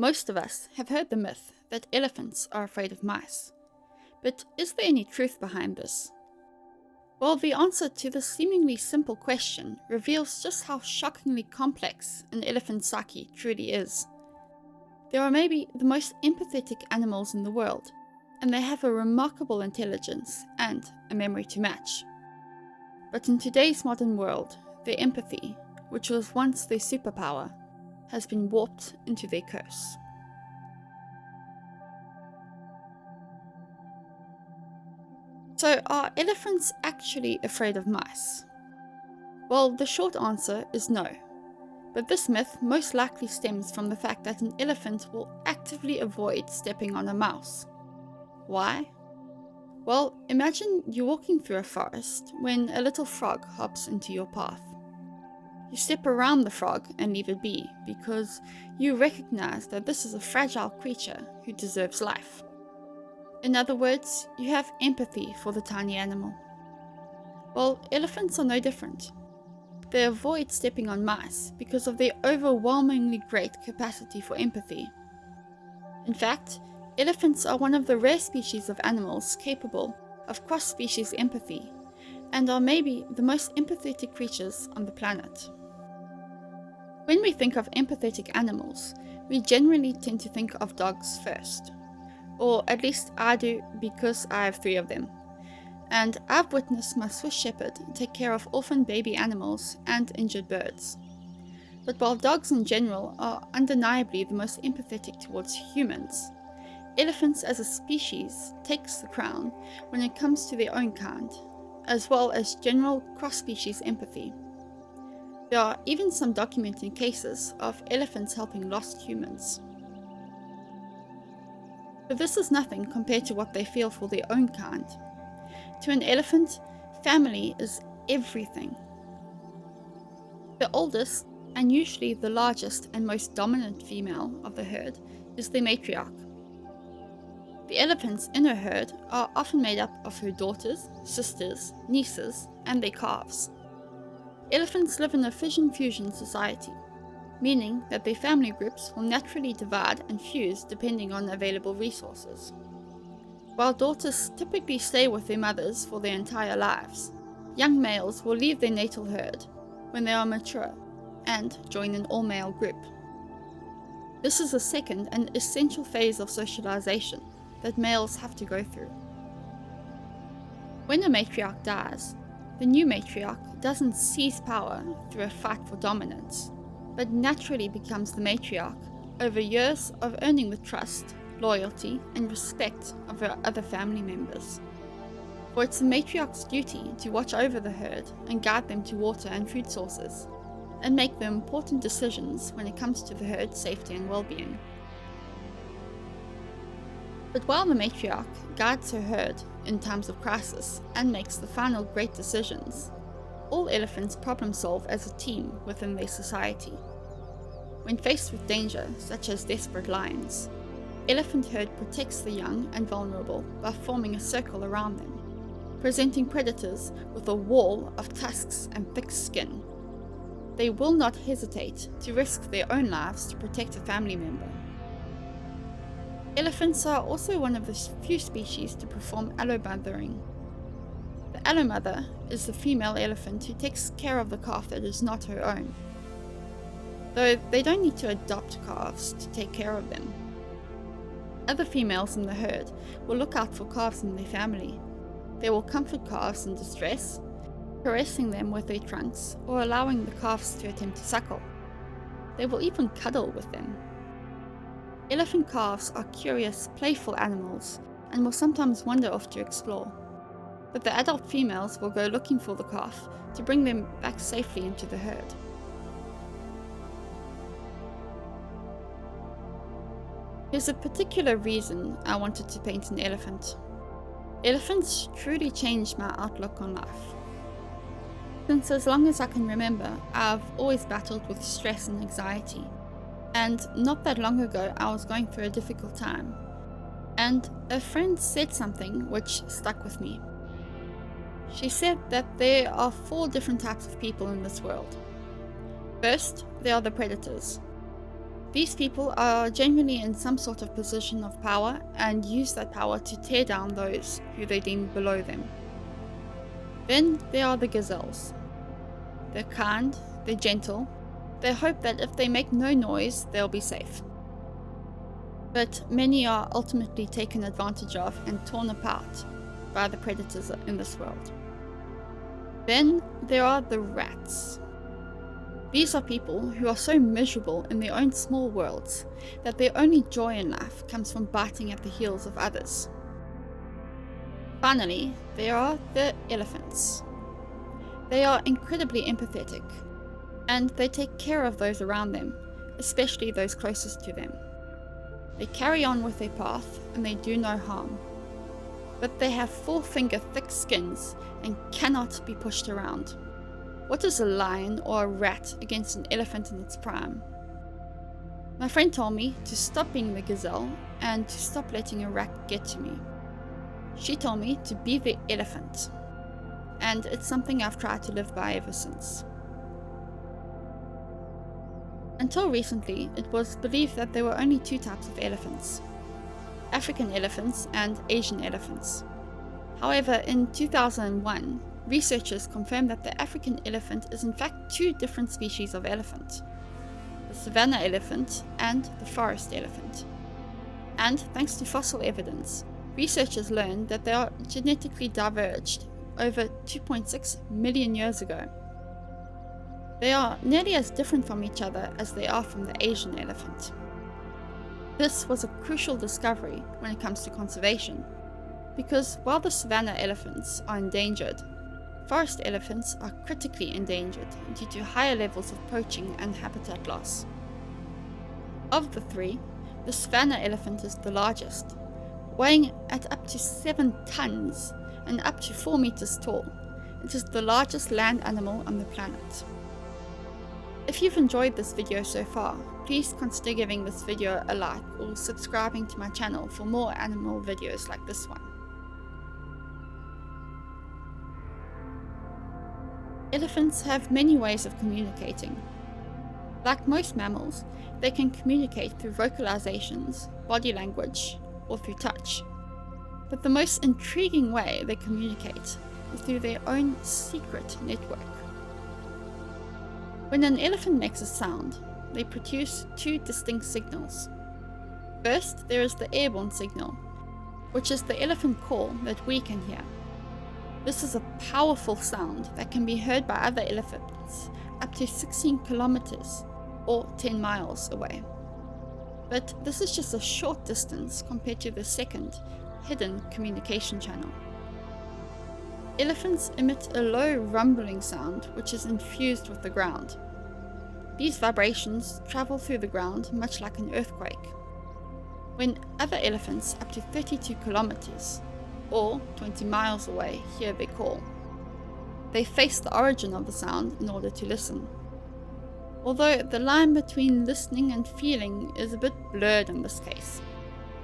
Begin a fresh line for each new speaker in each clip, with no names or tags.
Most of us have heard the myth that elephants are afraid of mice. But is there any truth behind this? Well, the answer to this seemingly simple question reveals just how shockingly complex an elephant's psyche truly is. They are maybe the most empathetic animals in the world, and they have a remarkable intelligence and a memory to match. But in today's modern world, their empathy, which was once their superpower, has been warped into their curse. So, are elephants actually afraid of mice? Well, the short answer is no. But this myth most likely stems from the fact that an elephant will actively avoid stepping on a mouse. Why? Well, imagine you're walking through a forest when a little frog hops into your path. You step around the frog and leave it be because you recognize that this is a fragile creature who deserves life. In other words, you have empathy for the tiny animal. Well, elephants are no different. They avoid stepping on mice because of their overwhelmingly great capacity for empathy. In fact, elephants are one of the rare species of animals capable of cross-species empathy, and are maybe the most empathetic creatures on the planet. When we think of empathetic animals, we generally tend to think of dogs first. Or at least I do, because I have 3 of them. And I've witnessed my Swiss Shepherd take care of orphan baby animals and injured birds. But while dogs in general are undeniably the most empathetic towards humans, elephants as a species takes the crown when it comes to their own kind, as well as general cross-species empathy. There are even some documented cases of elephants helping lost humans. But this is nothing compared to what they feel for their own kind. To an elephant, family is everything. The oldest, and usually the largest and most dominant female of the herd, is the matriarch. The elephants in her herd are often made up of her daughters, sisters, nieces, and their calves. Elephants live in a fission-fusion society, meaning that their family groups will naturally divide and fuse depending on available resources. While daughters typically stay with their mothers for their entire lives, young males will leave their natal herd when they are mature and join an all-male group. This is a second and essential phase of socialization that males have to go through. When a matriarch dies, the new matriarch doesn't seize power through a fight for dominance, but naturally becomes the matriarch over years of earning the trust, loyalty, and respect of her other family members. For it's the matriarch's duty to watch over the herd and guide them to water and food sources, and make the important decisions when it comes to the herd's safety and well-being. But while the matriarch guides her herd in times of crisis and makes the final great decisions, all elephants problem solve as a team within their society. When faced with danger, such as desperate lions, elephant herd protects the young and vulnerable by forming a circle around them, presenting predators with a wall of tusks and thick skin. They will not hesitate to risk their own lives to protect a family member. Elephants are also one of the few species to perform allomothering. The allomother is the female elephant who takes care of the calf that is not her own, though they don't need to adopt calves to take care of them. Other females in the herd will look out for calves in their family. They will comfort calves in distress, caressing them with their trunks or allowing the calves to attempt to suckle. They will even cuddle with them. Elephant calves are curious, playful animals and will sometimes wander off to explore. But the adult females will go looking for the calf to bring them back safely into the herd. There's a particular reason I wanted to paint an elephant. Elephants truly changed my outlook on life. Since as long as I can remember, I've always battled with stress and anxiety. And not that long ago, I was going through a difficult time. And a friend said something which stuck with me. She said that there are 4 different types of people in this world. First, there are the predators. These people are generally in some sort of position of power and use that power to tear down those who they deem below them. Then there are the gazelles. They're kind, they're gentle, they hope that if they make no noise, they'll be safe. But many are ultimately taken advantage of and torn apart by the predators in this world. Then there are the rats. These are people who are so miserable in their own small worlds that their only joy in life comes from biting at the heels of others. Finally, there are the elephants. They are incredibly empathetic, and they take care of those around them, especially those closest to them. They carry on with their path and they do no harm. But they have 4-finger thick skins and cannot be pushed around. What is a lion or a rat against an elephant in its prime? My friend told me to stop being the gazelle and to stop letting a rat get to me. She told me to be the elephant, and it's something I've tried to live by ever since. Until recently, it was believed that there were only 2 types of elephants: African elephants and Asian elephants. However, in 2001, researchers confirmed that the African elephant is in fact 2 different species of elephant: the savanna elephant and the forest elephant. And thanks to fossil evidence, researchers learned that they are genetically diverged over 2.6 million years ago. They are nearly as different from each other as they are from the Asian elephant. This was a crucial discovery when it comes to conservation, because while the savanna elephants are endangered, forest elephants are critically endangered due to higher levels of poaching and habitat loss. Of the 3, the savanna elephant is the largest, weighing at up to 7 tons and up to 4 meters tall. It is the largest land animal on the planet. If you've enjoyed this video so far, please consider giving this video a like or subscribing to my channel for more animal videos like this one. Elephants have many ways of communicating. Like most mammals, they can communicate through vocalizations, body language, or through touch. But the most intriguing way they communicate is through their own secret network. When an elephant makes a sound, they produce 2 distinct signals. First, there is the airborne signal, which is the elephant call that we can hear. This is a powerful sound that can be heard by other elephants up to 16 kilometers or 10 miles away. But this is just a short distance compared to the second, hidden communication channel. Elephants emit a low rumbling sound which is infused with the ground. These vibrations travel through the ground much like an earthquake. When other elephants up to 32 kilometers or 20 miles away hear their call, they face the origin of the sound in order to listen. Although the line between listening and feeling is a bit blurred in this case,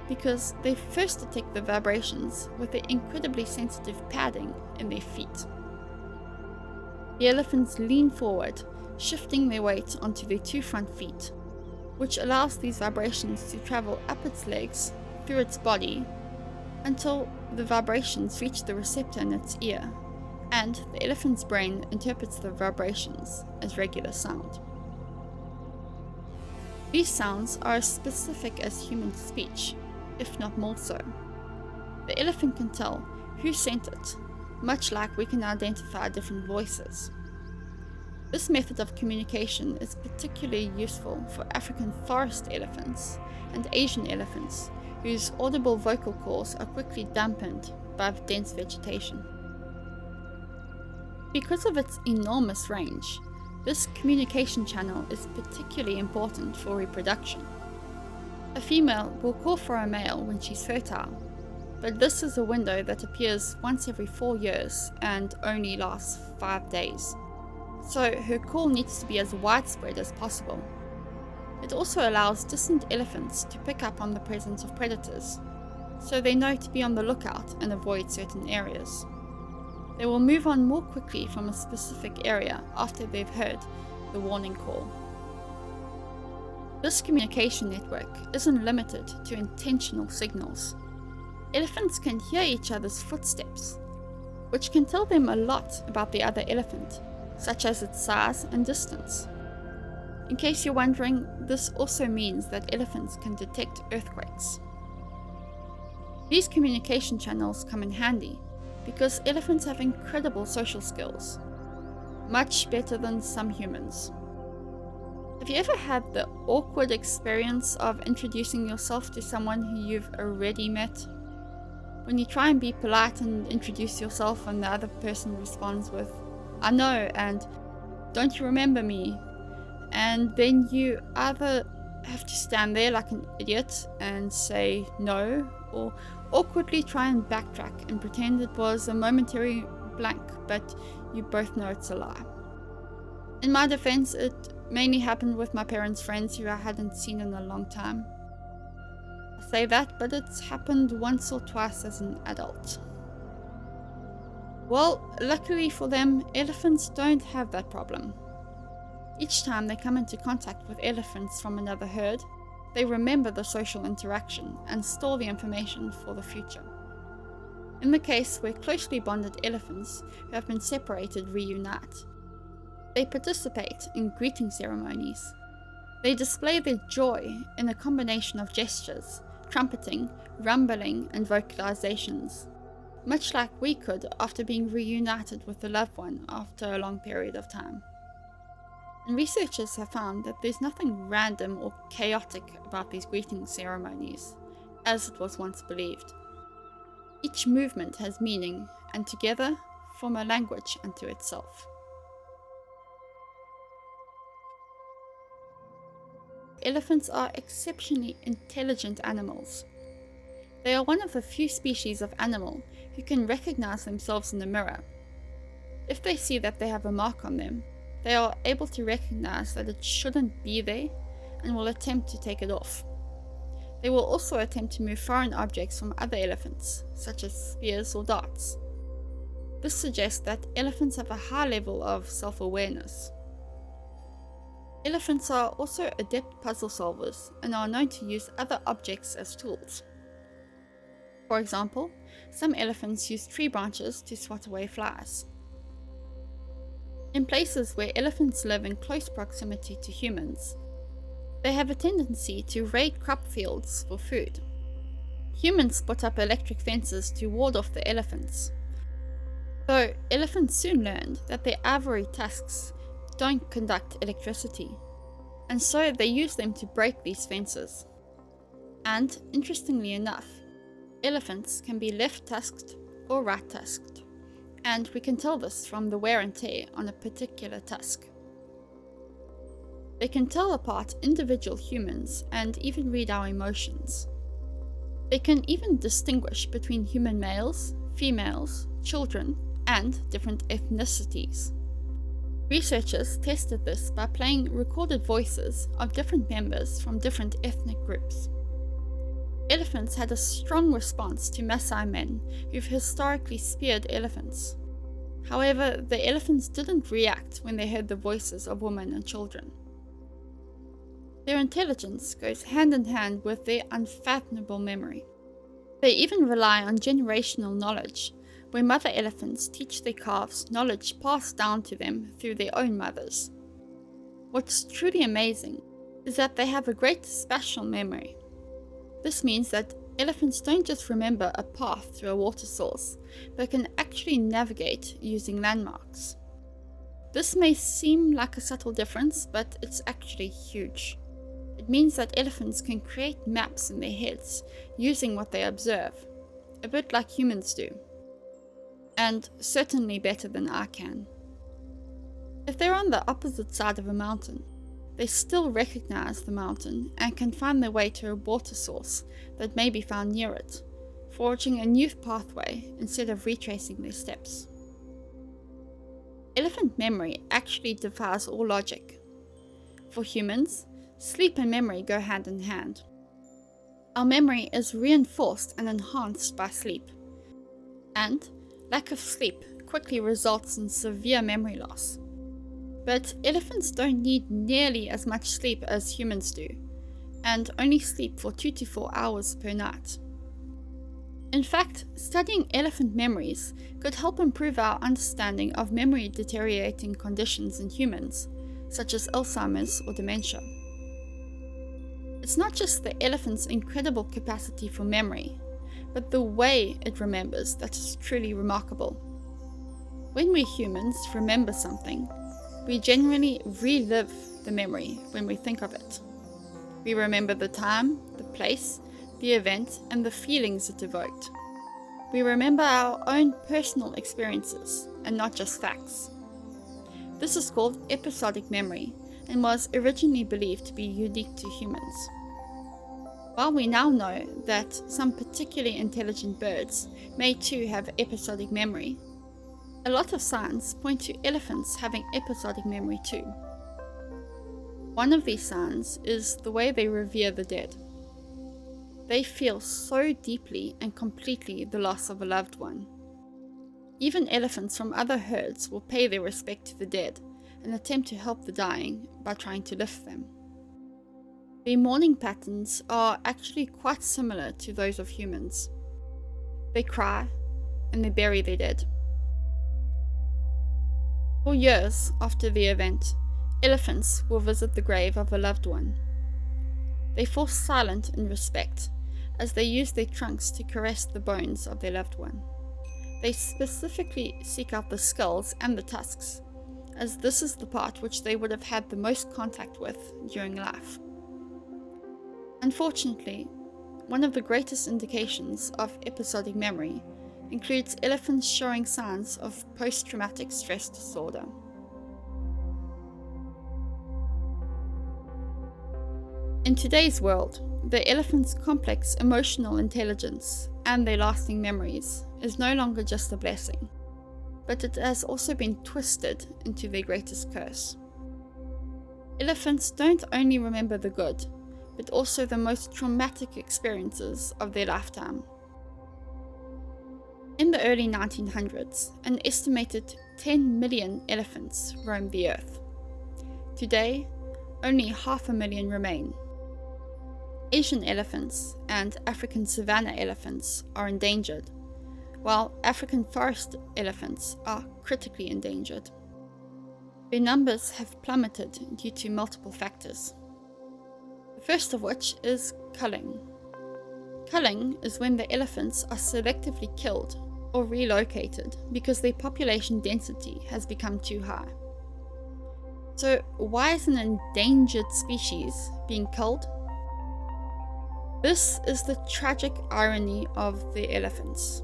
because they first detect the vibrations with the incredibly sensitive padding in their feet. The elephants lean forward, shifting their weight onto their 2 front feet, which allows these vibrations to travel up its legs, through its body, until the vibrations reach the receptor in its ear, and the elephant's brain interprets the vibrations as regular sound. These sounds are as specific as human speech, if not more so. The elephant can tell who sent it, much like we can identify different voices. This method of communication is particularly useful for African forest elephants and Asian elephants, whose audible vocal cords are quickly dampened by dense vegetation. Because of its enormous range, this communication channel is particularly important for reproduction. A female will call for a male when she's fertile, but this is a window that appears once every 4 years and only lasts 5 days. So her call needs to be as widespread as possible. It also allows distant elephants to pick up on the presence of predators, so they know to be on the lookout and avoid certain areas. They will move on more quickly from a specific area after they've heard the warning call. This communication network isn't limited to intentional signals. Elephants can hear each other's footsteps, which can tell them a lot about the other elephant, such as its size and distance. In case you're wondering, this also means that elephants can detect earthquakes. These communication channels come in handy because elephants have incredible social skills, much better than some humans. Have you ever had the awkward experience of introducing yourself to someone who you've already met? When you try and be polite and introduce yourself and the other person responds with, "I know," and "Don't you remember me?" And then you either have to stand there like an idiot and say no, or awkwardly try and backtrack and pretend it was a momentary blank, but you both know it's a lie. In my defense, it mainly happened with my parents' friends who I hadn't seen in a long time. I say that, but it's happened once or twice as an adult. Well, luckily for them, elephants don't have that problem. Each time they come into contact with elephants from another herd, they remember the social interaction and store the information for the future. In the case where closely bonded elephants who have been separated reunite, they participate in greeting ceremonies. They display their joy in a combination of gestures, trumpeting, rumbling, and vocalizations, much like we could after being reunited with a loved one after a long period of time. And researchers have found that there's nothing random or chaotic about these greeting ceremonies, as it was once believed. Each movement has meaning, and together form a language unto itself. Elephants are exceptionally intelligent animals. They are one of the few species of animal who can recognize themselves in the mirror. If they see that they have a mark on them, they are able to recognize that it shouldn't be there and will attempt to take it off. They will also attempt to move foreign objects from other elephants, such as spears or darts. This suggests that elephants have a high level of self-awareness. Elephants are also adept puzzle solvers and are known to use other objects as tools. For example, some elephants use tree branches to swat away flies. In places where elephants live in close proximity to humans, they have a tendency to raid crop fields for food. Humans put up electric fences to ward off the elephants. Though elephants soon learned that their ivory tusks don't conduct electricity, and so they use them to break these fences. And, interestingly enough, elephants can be left-tusked or right-tusked, and we can tell this from the wear and tear on a particular tusk. They can tell apart individual humans and even read our emotions. They can even distinguish between human males, females, children, and different ethnicities. Researchers tested this by playing recorded voices of different members from different ethnic groups. Elephants had a strong response to Maasai men who've historically speared elephants. However, the elephants didn't react when they heard the voices of women and children. Their intelligence goes hand in hand with their unfathomable memory. They even rely on generational knowledge, where mother elephants teach their calves knowledge passed down to them through their own mothers. What's truly amazing is that they have a great spatial memory. This means that elephants don't just remember a path through a water source, but can actually navigate using landmarks. This may seem like a subtle difference, but it's actually huge. It means that elephants can create maps in their heads using what they observe, a bit like humans do. And certainly better than I can. If they're on the opposite side of a mountain, they still recognize the mountain and can find their way to a water source that may be found near it, forging a new pathway instead of retracing their steps. Elephant memory actually defies all logic. For humans, sleep and memory go hand in hand. Our memory is reinforced and enhanced by sleep, and lack of sleep quickly results in severe memory loss. But elephants don't need nearly as much sleep as humans do, and only sleep for 2 to 4 hours per night. In fact, studying elephant memories could help improve our understanding of memory deteriorating conditions in humans, such as Alzheimer's or dementia. It's not just the elephant's incredible capacity for memory, but the way it remembers that is truly remarkable. When we humans remember something, we generally relive the memory when we think of it. We remember the time, the place, the event, and the feelings it evoked. We remember our own personal experiences and not just facts. This is called episodic memory and was originally believed to be unique to humans. While we now know that some particularly intelligent birds may too have episodic memory, a lot of signs point to elephants having episodic memory too. One of these signs is the way they revere the dead. They feel so deeply and completely the loss of a loved one. Even elephants from other herds will pay their respect to the dead and attempt to help the dying by trying to lift them. Their mourning patterns are actually quite similar to those of humans. They cry and they bury their dead. For years after the event, elephants will visit the grave of a loved one. They fall silent in respect as they use their trunks to caress the bones of their loved one. They specifically seek out the skulls and the tusks, as this is the part which they would have had the most contact with during life. Unfortunately, one of the greatest indications of episodic memory includes elephants showing signs of post-traumatic stress disorder. In today's world, the elephant's complex emotional intelligence and their lasting memories is no longer just a blessing, but it has also been twisted into their greatest curse. Elephants don't only remember the good, but also the most traumatic experiences of their lifetime. In the early 1900s, an estimated 10 million elephants roamed the earth. Today, only 500,000 remain. Asian elephants and African savanna elephants are endangered, while African forest elephants are critically endangered. Their numbers have plummeted due to multiple factors. The first of which is culling. Culling is when the elephants are selectively killed or relocated because their population density has become too high. So why is an endangered species being culled? This is the tragic irony of the elephants.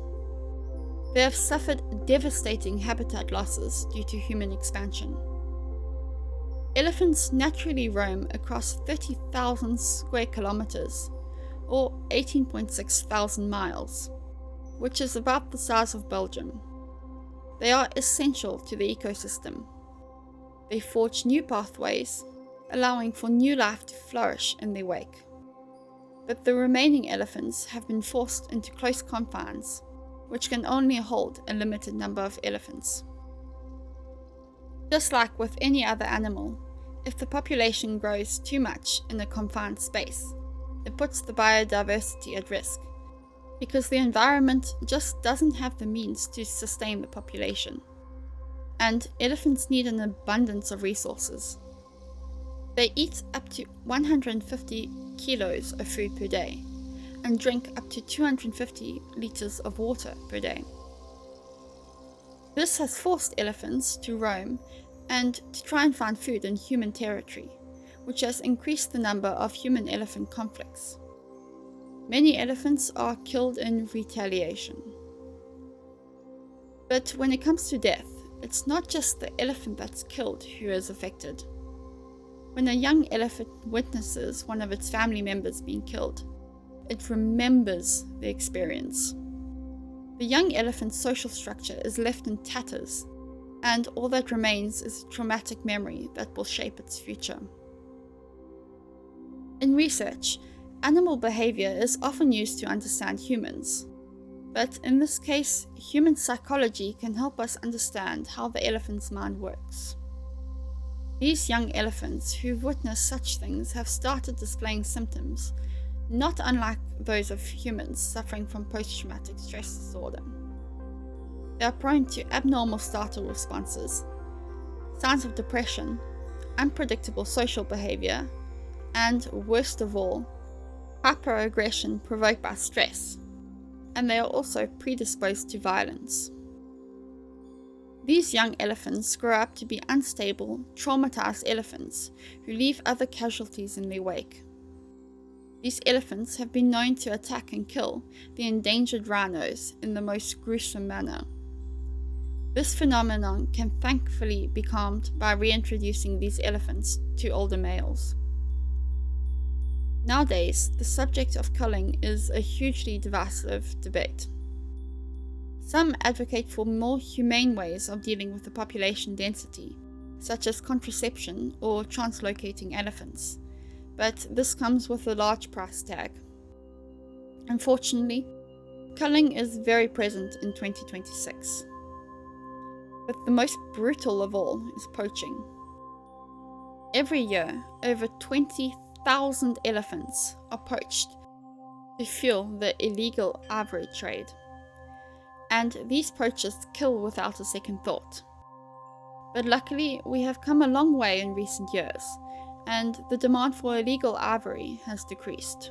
They have suffered devastating habitat losses due to human expansion. Elephants naturally roam across 30,000 square kilometers, or 18.6 thousand miles, which is about the size of Belgium. They are essential to the ecosystem. They forge new pathways, allowing for new life to flourish in their wake. But the remaining elephants have been forced into close confines, which can only hold a limited number of elephants. Just like with any other animal, if the population grows too much in a confined space, it puts the biodiversity at risk, because the environment just doesn't have the means to sustain the population. And elephants need an abundance of resources. They eat up to 150 kilos of food per day and drink up to 250 liters of water per day. This has forced elephants to roam and to try and find food in human territory, which has increased the number of human-elephant conflicts. Many elephants are killed in retaliation. But when it comes to death, it's not just the elephant that's killed who is affected. When a young elephant witnesses one of its family members being killed, it remembers the experience. The young elephant's social structure is left in tatters, and all that remains is a traumatic memory that will shape its future. In research, animal behavior is often used to understand humans, but in this case, human psychology can help us understand how the elephant's mind works. These young elephants who've witnessed such things have started displaying symptoms, not unlike those of humans suffering from post-traumatic stress disorder. They are prone to abnormal startle responses, signs of depression, unpredictable social behavior, and, worst of all, hyperaggression provoked by stress, and they are also predisposed to violence. These young elephants grow up to be unstable, traumatized elephants who leave other casualties in their wake. These elephants have been known to attack and kill the endangered rhinos in the most gruesome manner. This phenomenon can thankfully be calmed by reintroducing these elephants to older males. Nowadays, the subject of culling is a hugely divisive debate. Some advocate for more humane ways of dealing with the population density, such as contraception or translocating elephants, but this comes with a large price tag. Unfortunately, culling is very present in 2026. But the most brutal of all is poaching. Every year, over 20,000 elephants are poached to fuel the illegal ivory trade. And these poachers kill without a second thought. But luckily, we have come a long way in recent years, and the demand for illegal ivory has decreased.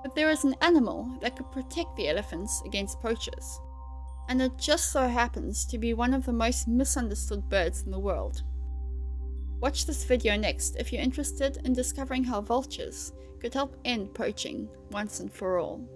But there is an animal that could protect the elephants against poachers, and it just so happens to be one of the most misunderstood birds in the world. Watch this video next if you're interested in discovering how vultures could help end poaching once and for all.